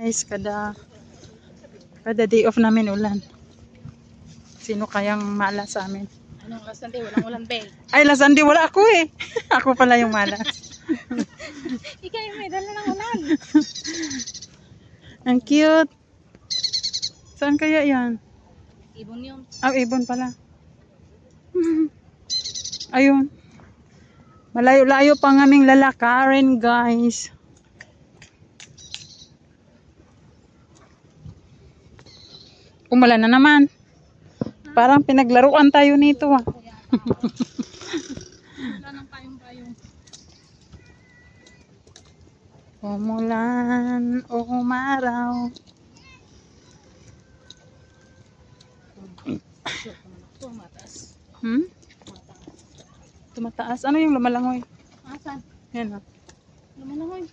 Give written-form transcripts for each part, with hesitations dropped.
guys, kada day off namin ulan. Sino kayang malas sa amin? Anong last Sunday? Walang ulan, be. Ay, last Sunday wala ako eh. Ako pala yung malas. Ikaw yung may dala ng ulan. Ang cute. Saan kaya yan? Ibon yun. Ah, ibon pala. Ayun. Malayo-layo pa ng aming lalakarin, guys. Umulan na naman. Parang pinaglaruan tayo nito ah. Wala nang payong-payong. Umulan o umaraw. Tumataas. Tumataas. Ano yung lumalangoy? Asan? Yan ah. Lumalangoy.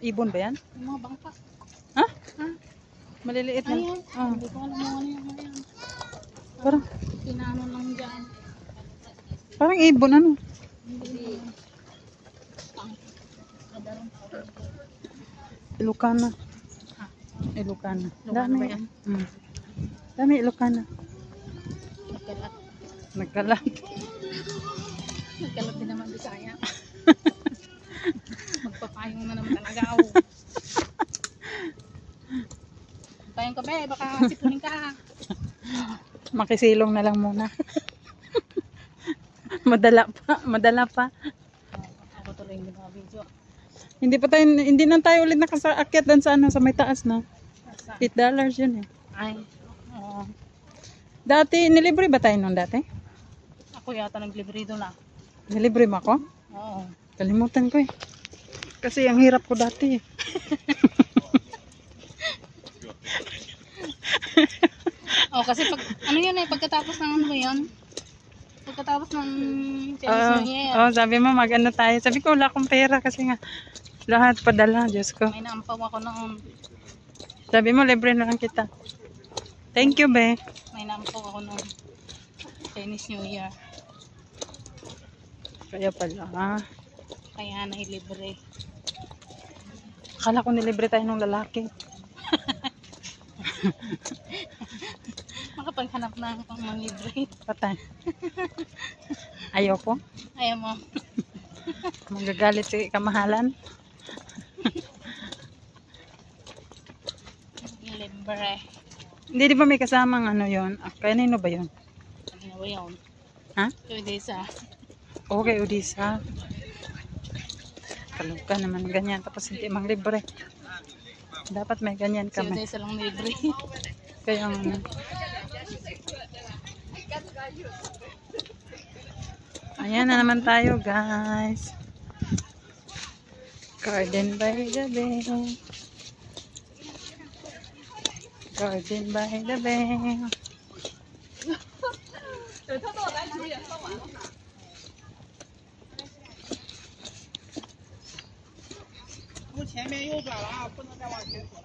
Ibon ba yan? Yung mga bangka. Ha? Ha? Maliliit na. Ayan. Ah. Hindi ko alam mo ano yung ayan. Parang, Pinano lang dyan. parang ibon ano. Hindi. Ilocana. Ha? Ilocana. Ilocana ba yan? Dami Ilocana. Nagkalat. Nagkalat. Nagkalat din naman Bisaya. Magpapayong na naman talaga ako. Payong ka be, baka sipunin ka. Makisilong na lang muna. Madala pa. Ako tuloy yung mga video. Hindi na tayo ulit nakasaakyat doon sa ano, sa may taas na. $8 yun eh. Ay, oo. Dati, nilibre ba tayo nung dati? Ako yata naglibre doon ah. Nilibre mo ako? Oo. Kalimutan ko eh. Kasi ang hirap ko dati eh. Oh, kasi pag, ano yun eh, pagkatapos ng ano yun? Pagkatapos ng Chinese New Year. Oh, sabi mo mag-ano tayo. Sabi ko wala akong pera kasi nga lahat padala, Diyos ko. May naampaw ako noon. Sabi mo libre na lang kita. Thank you, be. May naampaw ako noon. Chinese New Year. Kaya pala. Kaya nailibre. Akala ko nilibre tayo ng lalaki. Makapaghanap na ako ng mga libre. Patay. Ayoko. Ayaw mo. Magagalit si kamahalan. Libre. Hindi, di ba may kasamang ano yon? Kanino ba yon? Ano ba yun? Ha? 2 days ah. Okay, Odisa. Kaluka naman ganyan. Tapos hindi mang libre. Dapat may ganyan 2 kami. days lang libre. Kaya ano. Ayan na naman tayo, guys. Garden by the bay. Garden by the bay. 前面右转了啊，不能再往前走。